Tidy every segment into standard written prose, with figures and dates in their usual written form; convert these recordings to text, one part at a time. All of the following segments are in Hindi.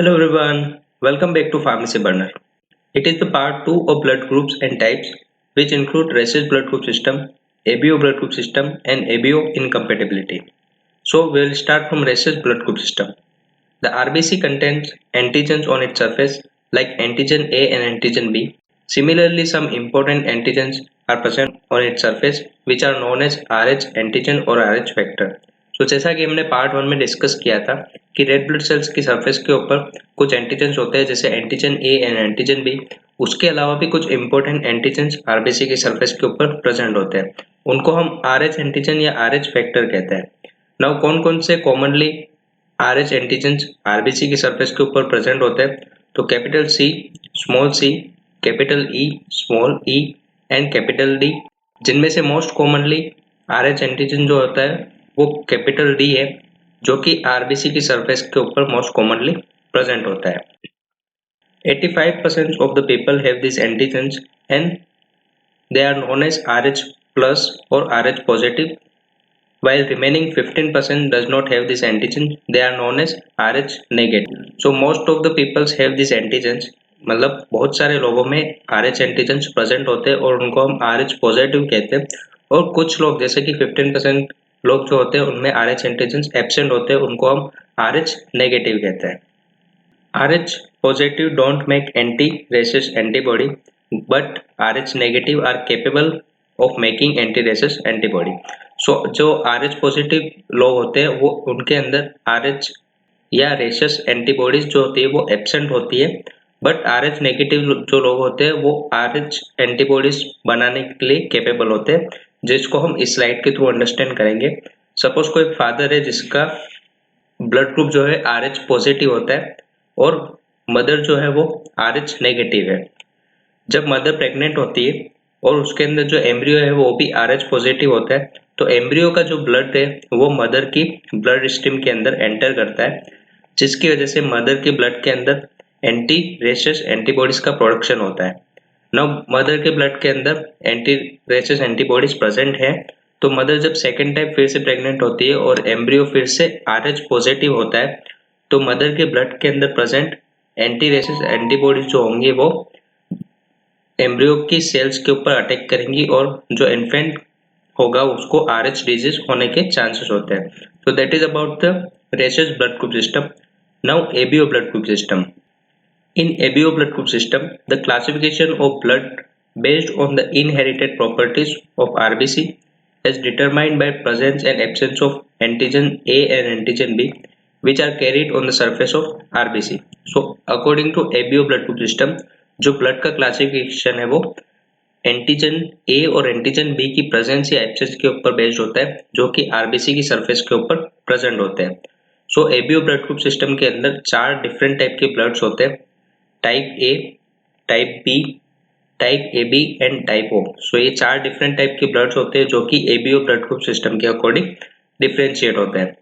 Hello everyone, welcome back to Pharmacy Burner. It is the part 2 of blood groups and types, which include rhesus blood group system, ABO blood group system, and ABO incompatibility. So we will start from rhesus blood group system. The RBC contains antigens on its surface like antigen A and antigen B. Similarly, some important antigens are present on its surface which are known as RH antigen or RH factor. तो जैसा कि हमने पार्ट 1 में डिस्कस किया था कि रेड ब्लड सेल्स की सरफेस के ऊपर कुछ एंटीजेंस होते हैं जैसे antigen A and antigen B. उसके अलावा भी कुछ इंपॉर्टेंट एंटीजेंस आरबीसी की सरफेस के ऊपर प्रेजेंट होते हैं, उनको हम आरएच एंटीजन या आरएच फैक्टर कहते हैं। नाउ कौन कौन से कॉमनली आरएच एंटीजेंस आरबीसी की सरफेस के ऊपर प्रेजेंट होते हैं? तो capital C, small C, capital E, small E and capital D, जिनमें से मोस्ट कॉमनली आरएच एंटीजन जो होता है वो कैपिटल डी है, जो कि आरबीसी की सरफेस के ऊपर मोस्ट कॉमनली प्रेजेंट होता है। 85% of the people have these antigens and they are known as Rh plus or Rh positive, while remaining 15% does not have this antigen, they are known as Rh negative. So most of the people have these antigens, मतलब बहुत सारे लोगों में RH एंटीजेंस प्रेजेंट होते हैं और उनको हम RH पॉजिटिव कहते हैं, और कुछ लोग जैसे कि 15% लोग जो होते हैं उनमें RH एंटीजेंस एब्सेंट होते हैं, उनको हम RH नेगेटिव कहते हैं। RH positive don't make anti-rhesus antibody, but RH negative are capable of making anti-rhesus antibody. So जो RH positive लोग होते हैं वो उनके अंदर RH या रेशस एंटीबॉडीज जो होती है वो एब्सेंट होती है, बट RH नेगेटिव जो लोग होते हैं वो RH एंटीबॉडीज बनाने के लिए कैपेबल होते हैं, जिसको हम इस स्लाइड के थ्रू अंडरस्टैंड करेंगे। सपोज कोई फादर है जिसका ब्लड ग्रुप जो है RH पॉजिटिव होता है और मदर जो है वो RH नेगेटिव है। जब मदर प्रेग्नेंट होती है और उसके अंदर जो एम्ब्रियो है वो भी RH पॉजिटिव होता है, तो एम्ब्रियो का जो ब्लड है वो मदर की ब्लड स्ट्रीम के अंदर एंटर करता है, जिसकी वजह से मदर के ब्लड के अंदर एंटी रेशस एंटीबॉडीज का प्रोडक्शन होता है। नाउ मदर के ब्लड के अंदर एंटी रेशस एंटीबॉडीज प्रेजेंट है, तो मदर जब सेकेंड टाइम फिर से प्रेग्नेंट होती है और एम्ब्रियो फिर से RH पॉजिटिव होता है, तो मदर के ब्लड के अंदर प्रेजेंट एंटी रेसिस एंटीबॉडीज जो होंगी वो एम्ब्रियो की सेल्स के ऊपर अटैक करेंगी और जो इन्फेंट होगा उसको RH डिजीज होने के चांसेस होते हैं। तो that is about the rhesus blood group system. Now ABO blood group system. In ABO blood group system, the classification of blood based on the inherited properties of RBC is determined by presence and absence of antigen A and antigen B, which are carried on the surface of RBC. So, according to ABO blood group system, जो ब्लड का क्लासिफिकेशन है वो एंटीजन ए और एंटीजन बी की प्रेजेंस या एब्सेंस के ऊपर बेस्ड होता है, जो कि आरबीसी की सरफेस के ऊपर प्रेजेंट होते हैं। So ABO blood group system के अंदर 4 डिफरेंट टाइप के ब्लड्स होते हैं, type A, type B, type A B and type O. So ये 4 डिफरेंट टाइप के ब्लड्स होते हैं जो कि एबीओ ब्लड ग्रुप सिस्टम के अकॉर्डिंग डिफरेंशिएट होते हैं।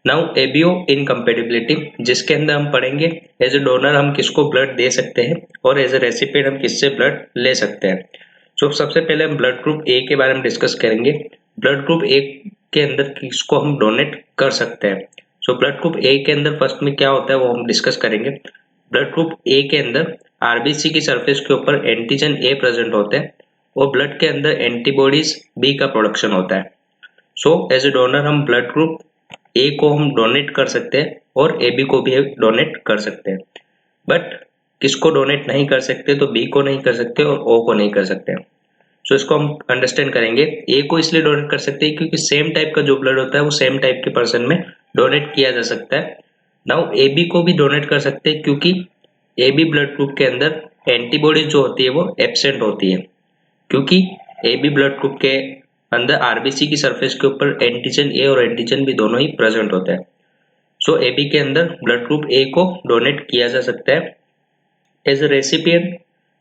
नाउ एबीओ इनकम्पेटिबिलिटी, जिसके अंदर हम पढ़ेंगे एज ए डोनर हम किसको ब्लड दे सकते हैं और एज ए रेसिपिएंट हम किससे ब्लड ले सकते हैं। सो सबसे पहले हम ब्लड ग्रुप ए के बारे में डिस्कस करेंगे। ब्लड ग्रुप ए के अंदर किसको हम डोनेट कर सकते हैं। सो ब्लड ग्रुप ए के अंदर फर्स्ट में क्या होता है वो हम डिस्कस करेंगे। ब्लड ग्रुप ए के अंदर आरबीसी की सरफेस के ऊपर एंटीजन ए प्रेजेंट होते हैं और ब्लड के अंदर एंटीबॉडीज बी का प्रोडक्शन होता है। सो एज ए डोनर हम ब्लड ग्रुप ए को हम डोनेट कर सकते हैं और ए बी को भी डोनेट कर सकते हैं, बट किसको डोनेट नहीं कर सकते, तो बी को नहीं कर सकते और ओ को नहीं कर सकते। सो इसको हम अंडरस्टैंड करेंगे। ए को इसलिए डोनेट कर सकते हैं क्योंकि सेम टाइप का जो ब्लड होता है वो सेम टाइप के पर्सन में डोनेट किया जा सकता है। नाउ ए बी को भी डोनेट कर सकते हैं क्योंकि ए बी ब्लड ग्रुप के अंदर एंटीबॉडीज जो होती है वो एब्सेंट होती है, क्योंकि ए बी ब्लड ग्रुप के अंदर आरबीसी की सरफेस के ऊपर एंटीजन ए और एंटीजन बी दोनों ही प्रेजेंट होते हैं। सो ए बी के अंदर ब्लड ग्रुप ए को डोनेट किया जा सकता है। एज ए रेसिपिएंट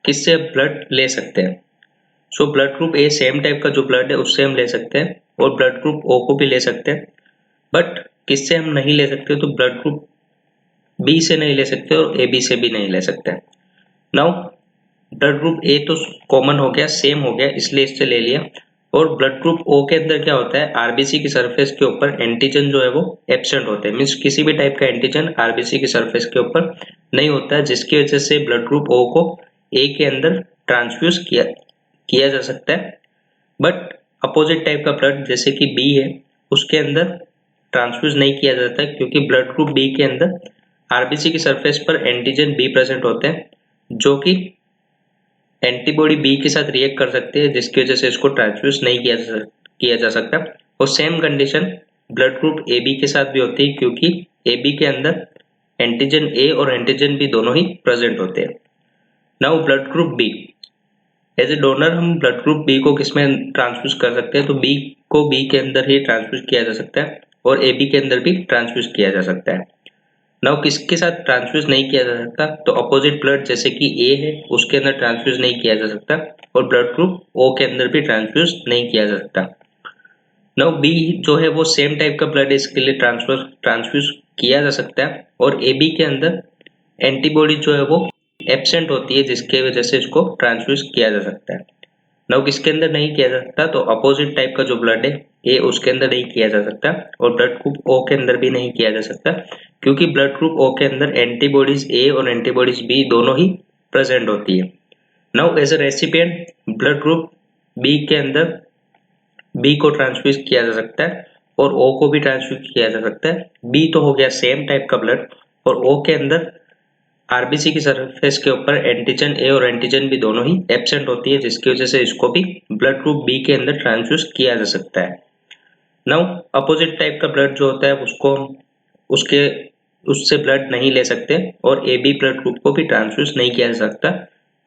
किससे ब्लड ले सकते हैं। सो ब्लड ग्रुप ए सेम टाइप का जो ब्लड है उससे हम ले सकते हैं और ब्लड ग्रुप ओ को भी ले सकते हैं, बट किससे हम नहीं ले सकते, तो ब्लड ग्रुप बी से नहीं ले सकते और ए बी से भी नहीं ले सकते। नाउ ब्लड ग्रुप ए तो कॉमन हो गया, सेम हो गया, इसलिए इससे ले लिया, और ब्लड ग्रुप ओ के अंदर क्या होता है, आरबीसी की सरफेस के ऊपर एंटीजन जो है वो एब्सेंट होते हैं, मीन्स किसी भी टाइप का एंटीजन आरबीसी की सरफेस के ऊपर नहीं होता है, जिसकी वजह से ब्लड ग्रुप ओ को ए के अंदर ट्रांसफ्यूज किया जा सकता है। बट अपोजिट टाइप का ब्लड जैसे कि बी है, उसके अंदर ट्रांसफ्यूज नहीं किया जाता है, क्योंकि ब्लड ग्रुप बी के अंदर आरबीसी की सरफेस पर एंटीजन बी प्रेजेंट होते हैं, जो कि एंटीबॉडी बी के साथ रिएक्ट कर सकते हैं, जिसकी वजह से इसको ट्रांसफ्यूज नहीं किया जा सकता। और same condition blood group A B के साथ भी होती है, क्योंकि ए बी के अंदर एंटीजन ए और एंटीजन बी दोनों ही प्रेजेंट होते हैं। Now blood group B, as a donor हम ब्लड ग्रुप बी को किसमें ट्रांसफ्यूज कर सकते हैं, तो बी को बी के अंदर ही ट्रांसफ्यूज किया जा सकता है और ए बी के अंदर भी ट्रांसफ्यूज किया जा सकता है। नाउ किसके साथ ट्रांसफ्यूज नहीं किया जा सकता, तो अपोजिट ब्लड जैसे कि ए है, उसके अंदर ट्रांसफ्यूज नहीं किया जा सकता और ब्लड ग्रुप ओ के अंदर भी ट्रांसफ्यूज नहीं किया जा सकता। नाउ बी जो है वो सेम टाइप का ब्लड इसके लिए ट्रांसफ्यूज किया जा सकता है और ए बी के अंदर एंटीबॉडी जो है वो एब्सेंट होती है, जिसके वजह से इसको ट्रांसफ्यूज किया जा सकता है। नाउ किसके अंदर नहीं किया जा सकता, तो अपोजिट टाइप का जो ब्लड है ए, उसके अंदर नहीं किया जा सकता और ब्लड ग्रुप ओ के अंदर भी नहीं किया जा सकता, क्योंकि ब्लड ग्रुप ओ के अंदर एंटीबॉडीज ए और एंटीबॉडीज बी दोनों ही प्रेजेंट होती है। Now as a recipient blood group B के अंदर बी को ट्रांसफ्यूज किया जा सकता है और ओ को भी ट्रांसफ्यूज किया जा सकता है। बी तो हो गया सेम टाइप का ब्लड और ओ के अंदर आरबीसी की सरफेस के ऊपर एंटीजन ए और एंटीजन बी दोनों ही एब्सेंट होती है, जिसकी वजह से इसको भी ब्लड ग्रुप बी के अंदर ट्रांसफ्यूज किया जा सकता है। नाउ अपोजिट टाइप का ब्लड जो होता है उसको उसके उससे ब्लड नहीं ले सकते और ए बी ब्लड ग्रुप को भी ट्रांसफ्यूज नहीं किया जा सकता,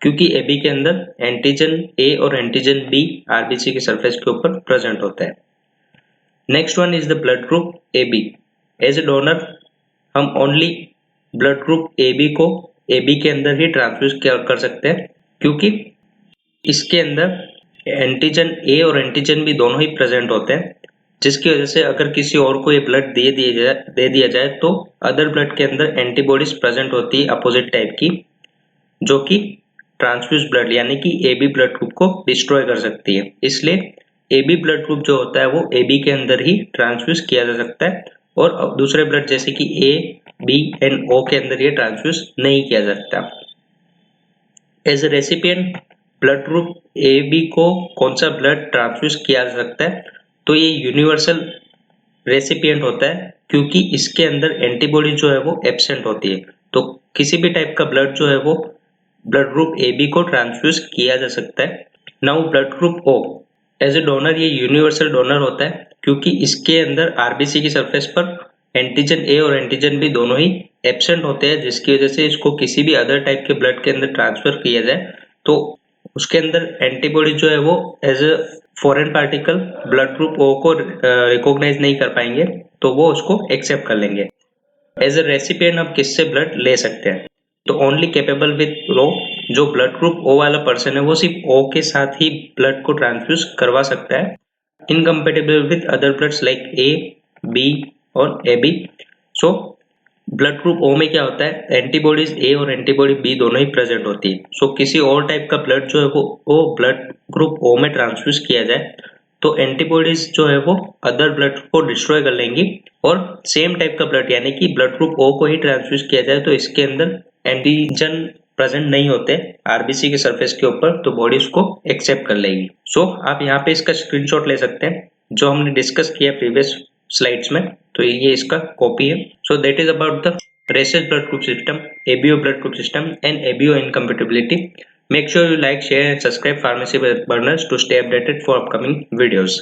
क्योंकि ए बी के अंदर एंटीजन ए और एंटीजन बी आरबीसी की सरफेस के ऊपर प्रेजेंट होता है। Next one is the blood group A B. As a donor हम only blood group A B को ए बी के अंदर ही ट्रांसफ्यूज कर सकते हैं, क्योंकि इसके अंदर एंटीजन ए और एंटीजन बी दोनों ही प्रेजेंट होते हैं, जिसकी वजह से अगर किसी और को ये ब्लड दे दिया जाए तो अदर ब्लड के अंदर एंटीबॉडीज प्रेजेंट होती है अपोजिट टाइप की, जो कि ट्रांसफ्यूज ब्लड यानी कि ए बी ब्लड ग्रुप को डिस्ट्रॉय कर सकती है। इसलिए ए बी ब्लड ग्रुप जो होता है वो ए बी के अंदर ही ट्रांसफ्यूज किया जा सकता है और दूसरे ब्लड जैसे कि ए बी एंड ओ के अंदर ये ट्रांसफ्यूज नहीं किया जा सकता। As a recipient blood group A B को कौन सा ब्लड ट्रांसफ्यूज किया जा सकता है, तो ये यूनिवर्सल रेसिपिएंट होता है, क्योंकि इसके अंदर एंटीबॉडी जो है वो एब्सेंट होती है, तो किसी भी टाइप का ब्लड जो है वो ब्लड ग्रुप ए बी को ट्रांसफ्यूज किया जा सकता है। Now blood group O, as a donor ये यूनिवर्सल डोनर होता है, क्योंकि इसके अंदर आरबीसी की सरफेस पर एंटीजन ए और एंटीजन बी दोनों ही एब्सेंट होते हैं, जिसकी वजह से इसको किसी भी अदर टाइप के ब्लड के अंदर ट्रांसफर किया जाए तो उसके अंदर एंटीबॉडी जो है वो as a foreign particle blood group O को रिकॉग्नाइज नहीं कर पाएंगे, तो वो उसको एक्सेप्ट कर लेंगे। एज ए रेसिपिएंट हम किससे ब्लड ले सकते हैं, तो ओनली कैपेबल विद रो, जो ब्लड ग्रुप ओ वाला पर्सन है वो सिर्फ ओ के साथ ही ब्लड को ट्रांसफ्यूज करवा सकता है, incompatible with other bloods like A B और A B. So blood group O में क्या होता है, एंटीबॉडीज ए और एंटीबॉडी बी दोनों ही प्रेजेंट होती है। सो किसी और टाइप का ब्लड जो है वो ब्लड ग्रुप ओ में ट्रांसफ्यूज किया जाए तो एंटीबॉडीज जो है वो अदर ब्लड को डिस्ट्रॉय कर लेंगी और सेम टाइप का ब्लड यानी कि ब्लड ग्रुप ओ को ही ट्रांसफ्यूज किया जाए तो इसके अंदर एंटीजन प्रेजेंट नहीं होते आरबीसी के सरफेस के ऊपर, तो बॉडी उसको एक्सेप्ट कर लेगी। सो आप यहाँ पे इसका स्क्रीनशॉट ले सकते हैं जो हमने डिस्कस किया प्रीवियस स्लाइड्स में, तो ये इसका कॉपी है। So that is about the rhesus blood group system, ABO blood group system and ABO incompatibility. Make sure you like, share and subscribe Pharmacy Burners to stay updated for upcoming videos.